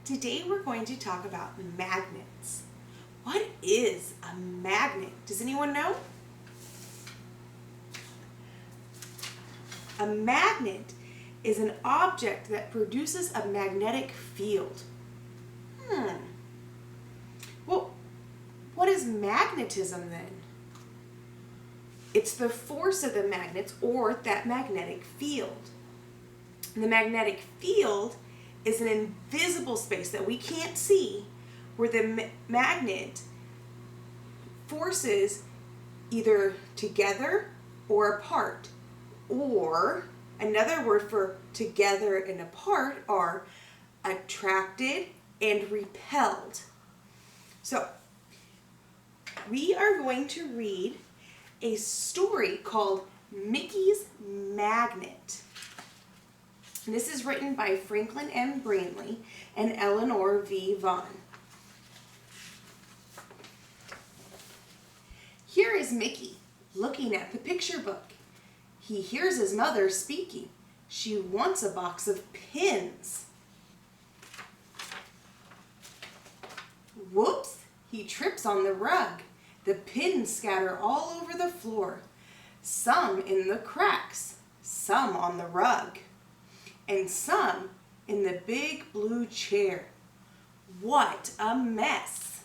Today we're going to talk about magnets. What is a magnet? Does anyone know? A magnet is an object that produces a magnetic field. Well, what is magnetism then? It's the force of the magnets or that magnetic field. The magnetic field is an invisible space that we can't see where the magnet forces either together or apart. Or another word for together and apart are attracted and repelled. So we are going to read a story called Mickey's Magnet. And this is written by Franklin M. Brantley and Eleanor V. Vaughn. Here is Mickey looking at the picture book. He hears his mother speaking. She wants a box of pins. Whoops! He trips on the rug. The pins scatter all over the floor. Some in the cracks, some on the rug, and some in the big blue chair. What a mess!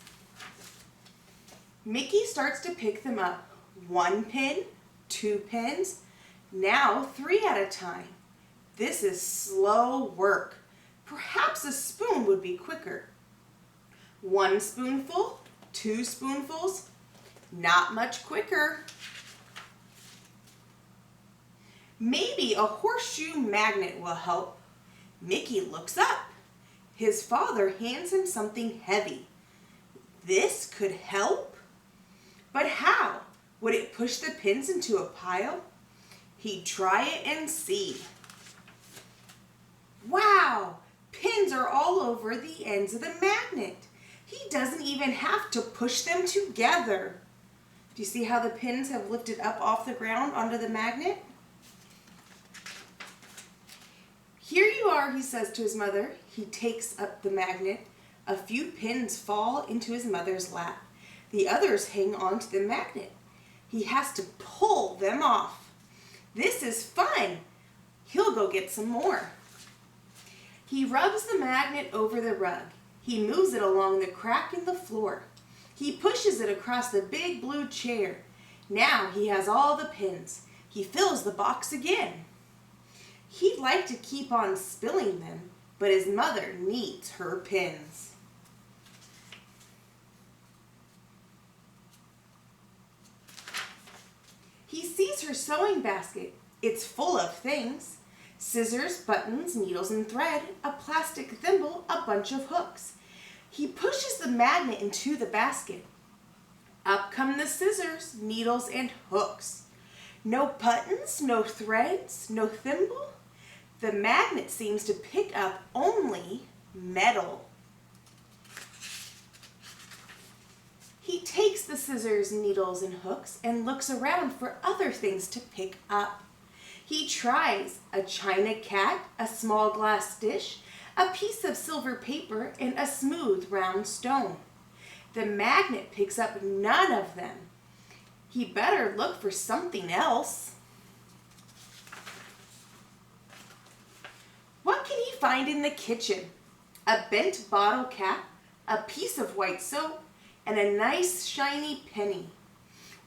Mickey starts to pick them up. 1 pin, 2 pins, now 3 at a time. This is slow work. Perhaps a spoon would be quicker. 1 spoonful, 2 spoonfuls, not much quicker. Maybe a horseshoe magnet will help. Mickey looks up. His father hands him something heavy. This could help? But how? Would it push the pins into a pile? He'd try it and see. Wow! Pins are all over the ends of the magnet. He doesn't even have to push them together. Do you see how the pins have lifted up off the ground onto the magnet? Here you are, he says to his mother. He takes up the magnet. A few pins fall into his mother's lap. The others hang onto the magnet. He has to pull them off. This is fun. He'll go get some more. He rubs the magnet over the rug. He moves it along the crack in the floor. He pushes it across the big blue chair. Now he has all the pins. He fills the box again. He'd like to keep on spilling them, but his mother needs her pins. He sees her sewing basket. It's full of things. Scissors, buttons, needles and thread, a plastic thimble, a bunch of hooks. He pushes the magnet into the basket. Up come the scissors, needles and hooks. No buttons, no threads, no thimble. The magnet seems to pick up only metal. He takes the scissors, needles, and hooks and looks around for other things to pick up. He tries a china cat, a small glass dish, a piece of silver paper, and a smooth round stone. The magnet picks up none of them. He better look for something else. What can he find in the kitchen? A bent bottle cap, a piece of white soap, and a nice shiny penny.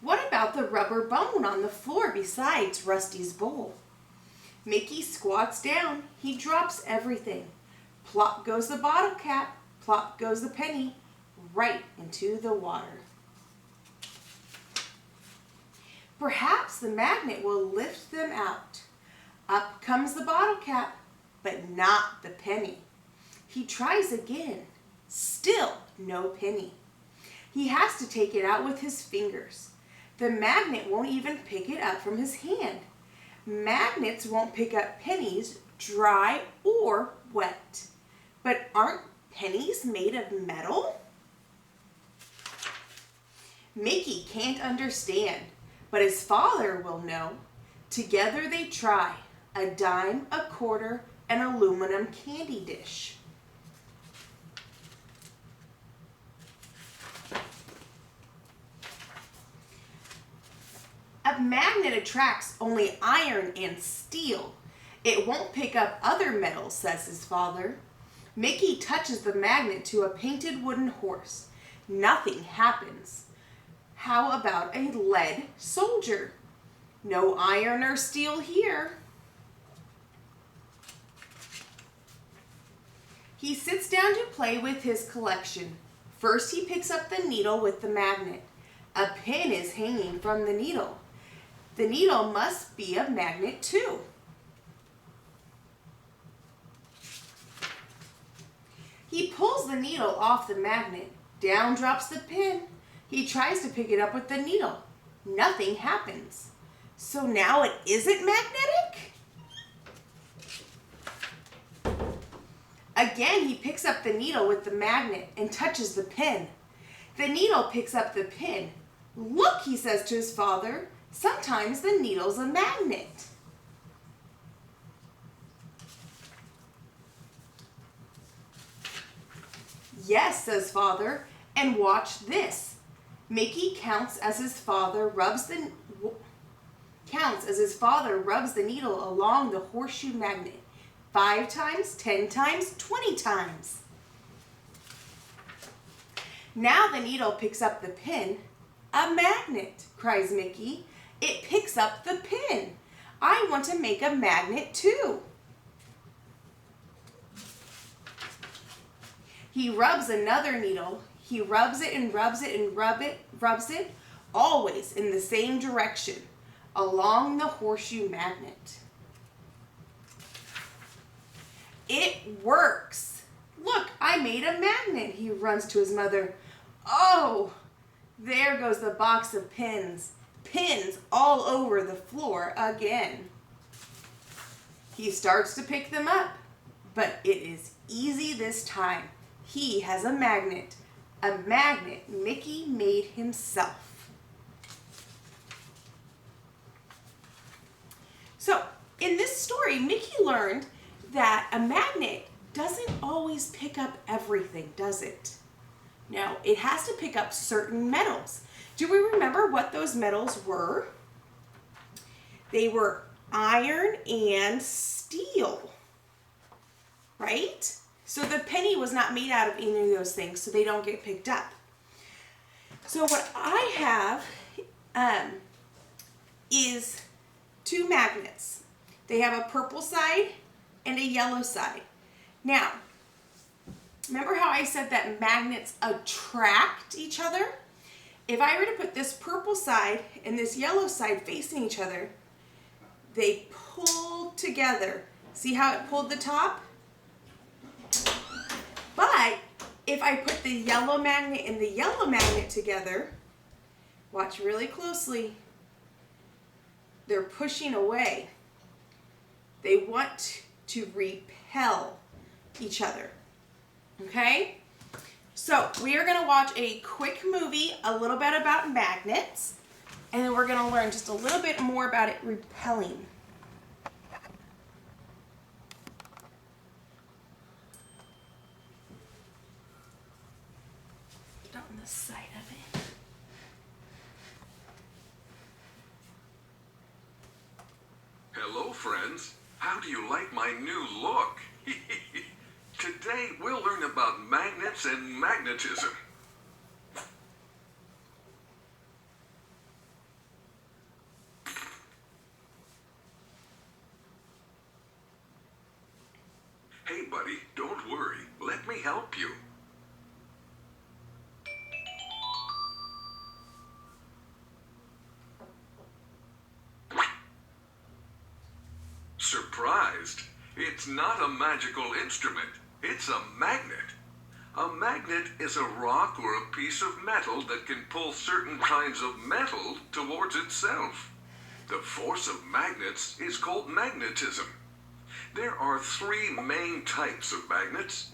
What about the rubber bone on the floor besides Rusty's bowl? Mickey squats down. He drops everything. Plop goes the bottle cap, plop goes the penny, right into the water. Perhaps the magnet will lift them out. Up comes the bottle cap, but not the penny. He tries again. Still no penny. He has to take it out with his fingers. The magnet won't even pick it up from his hand. Magnets won't pick up pennies, dry or wet. But aren't pennies made of metal? Mickey can't understand, but his father will know. Together they try. A dime, a quarter, an aluminum candy dish. A magnet attracts only iron and steel. It won't pick up other metals, says his father. Mickey touches the magnet to a painted wooden horse. Nothing happens. How about a lead soldier? No iron or steel here. He sits down to play with his collection. First, he picks up the needle with the magnet. A pin is hanging from the needle. The needle must be a magnet too. He pulls the needle off the magnet. Down drops the pin. He tries to pick it up with the needle. Nothing happens. So now it isn't magnetic? Again, he picks up the needle with the magnet and touches the pin. The needle picks up the pin. Look, he says to his father, sometimes the needle's a magnet. Yes, says father, and watch this. Mickey counts as his father rubs the needle along the horseshoe magnet. 5 times, 10 times, 20 times. Now the needle picks up the pin. A magnet, cries Mickey. It picks up the pin. I want to make a magnet too. He rubs another needle. He rubs it and rubs it and rubs it, always in the same direction, along the horseshoe magnet. It works. Look, I made a magnet, he runs to his mother. Oh, there goes the box of pins. Pins all over the floor again. He starts to pick them up, but it is easy this time. He has a magnet Mickey made himself. So, in this story, Mickey learned that a magnet doesn't always pick up everything, does it? No, it has to pick up certain metals. Do we remember what those metals were? They were iron and steel, right? So the penny was not made out of any of those things, so they don't get picked up. So what I have is 2 magnets. They have a purple side and a yellow side. Now, remember how I said that magnets attract each other? If I were to put this purple side and this yellow side facing each other, they pull together. See how it pulled the top? But if I put the yellow magnet and the yellow magnet together, watch really closely, they're pushing away. They want to repel each other. Okay? So we are going to watch a quick movie, a little bit about magnets, and then we're going to learn just a little bit more about it repelling. Get on this side of it. Hello, friends. How do you like my new look? Today, we'll learn about magnets and magnetism. Hey, buddy, don't worry. Let me help you. Surprised? It's not a magical instrument. It's a magnet. A magnet is a rock or a piece of metal that can pull certain kinds of metal towards itself. The force of magnets is called magnetism. There are 3 main types of magnets.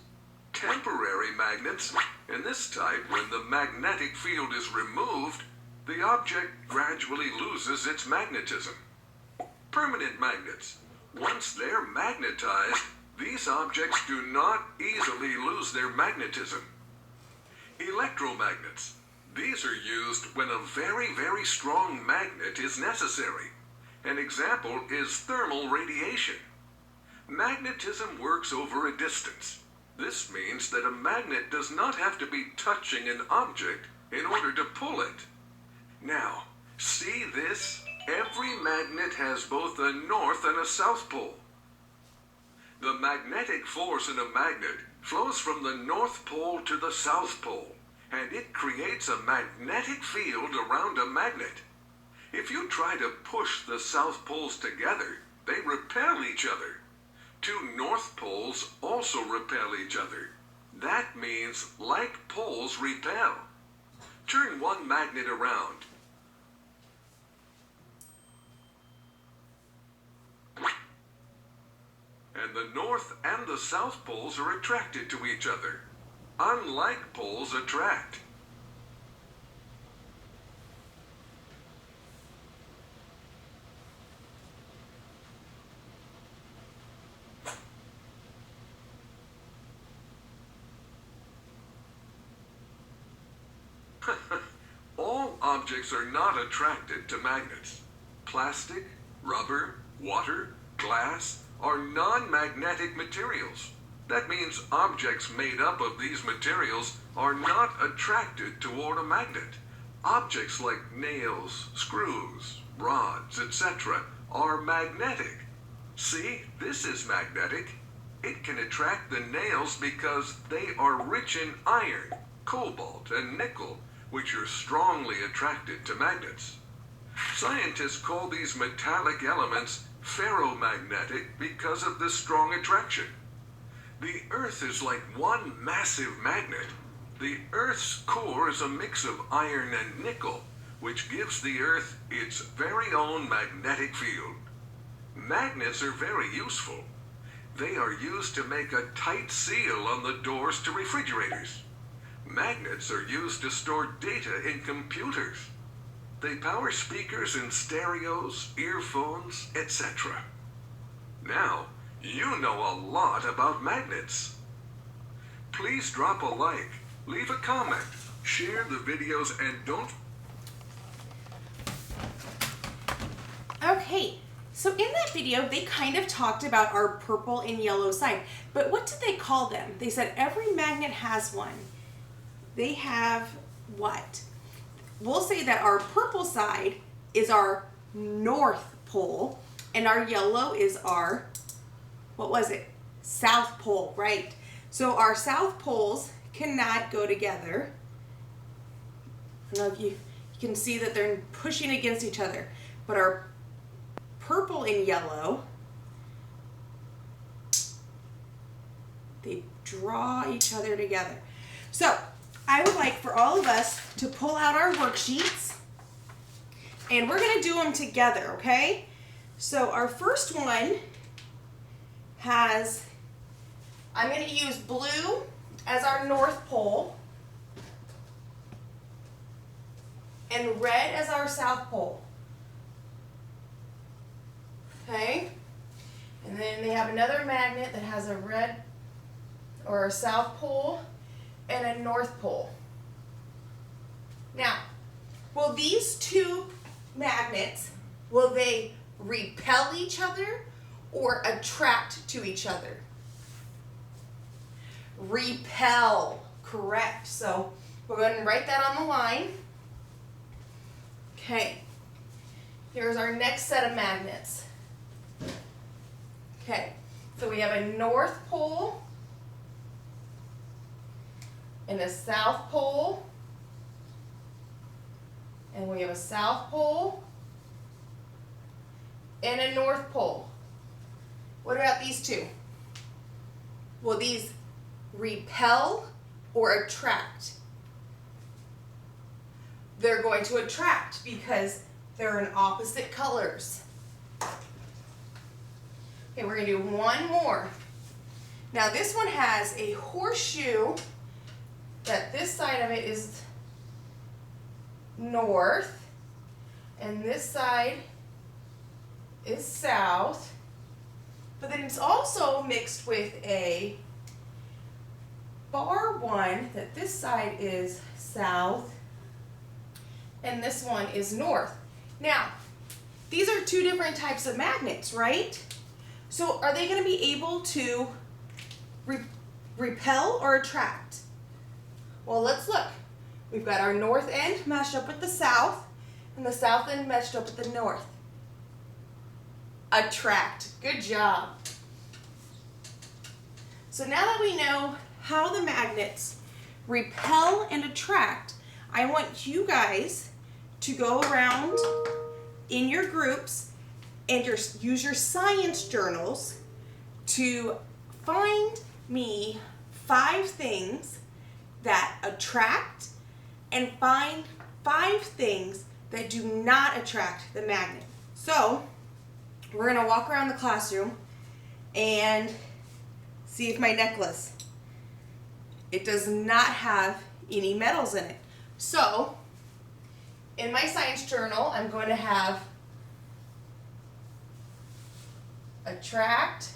Temporary magnets. In this type, when the magnetic field is removed, the object gradually loses its magnetism. Permanent magnets. Once they're magnetized, these objects do not easily lose their magnetism. Electromagnets. These are used when a very, very strong magnet is necessary. An example is thermal radiation. Magnetism works over a distance. This means that a magnet does not have to be touching an object in order to pull it. Now, see this? Every magnet has both a north and a south pole. The magnetic force in a magnet flows from the north pole to the south pole, and it creates a magnetic field around a magnet. If you try to push the south poles together, they repel each other. Two north poles also repel each other. That means like poles repel. Turn one magnet around. And the north and the south poles are attracted to each other. Unlike poles attract. All objects are not attracted to magnets. Plastic, rubber, water, glass are non-magnetic materials. That means objects made up of these materials are not attracted toward a magnet. Objects like nails, screws, rods, etc. are magnetic. See, this is magnetic. It can attract the nails because they are rich in iron, cobalt, and nickel, which are strongly attracted to magnets. Scientists call these metallic elements ferromagnetic because of this strong attraction. The Earth is like one massive magnet. The Earth's core is a mix of iron and nickel, which gives the Earth its very own magnetic field. Magnets are very useful. They are used to make a tight seal on the doors to refrigerators. Magnets are used to store data in computers. They power speakers in stereos, earphones, etc. Now, you know a lot about magnets. Please drop a like, leave a comment, share the videos, and don't... Okay, so in that video, they kind of talked about our purple and yellow side. But what did they call them? They said every magnet has one. They have what? We'll say that our purple side is our north pole, and our yellow is our, what was it? South pole, right? So our south poles cannot go together. I don't know if you can see that they're pushing against each other, but our purple and yellow, they draw each other together. So I would like for all of us to pull out our worksheets, and we're going to do them together, okay? So our first one has, I'm going to use blue as our north pole and red as our south pole. Okay? And then they have another magnet that has a red or a south pole and a north pole. Now, will these two magnets, will they repel each other or attract to each other? Repel, correct. So we're going to write that on the line. Okay, here's our next set of magnets. Okay, so we have a north pole and a south pole, and we have a south pole and a north pole. What about these two? Will these repel or attract? They're going to attract because they're in opposite colors. Okay, we're going to do one more. Now this one has a horseshoe that this side of it is north and this side is south, but then it's also mixed with a bar one that this side is south and this one is north. Now, these are two different types of magnets, right? So are they going to be able to repel or attract? Well, let's look. We've got our north end matched up with the south, and the south end matched up with the north. Attract. Good job. So now that we know how the magnets repel and attract, I want you guys to go around in your groups and use your science journals to find me 5 things that attract and find 5 things that do not attract the magnet. So we're going to walk around the classroom and see if my necklace, it does not have any metals in it. So in my science journal, I'm going to have attract,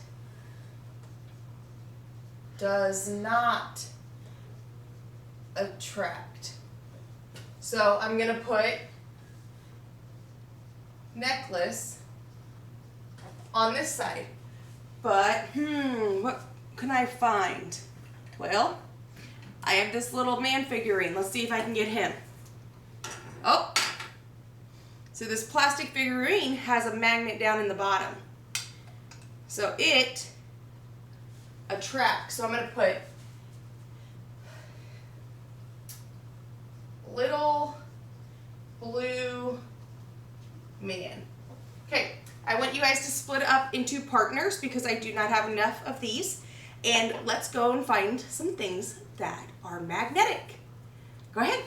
does not attract. So I'm going to put necklace on this side. But, what can I find? Well, I have this little man figurine. Let's see if I can get him. Oh, so this plastic figurine has a magnet down in the bottom. So it attracts. So I'm going to put little blue man. Okay, I want you guys to split up into partners because I do not have enough of these. And let's go and find some things that are magnetic. Go ahead.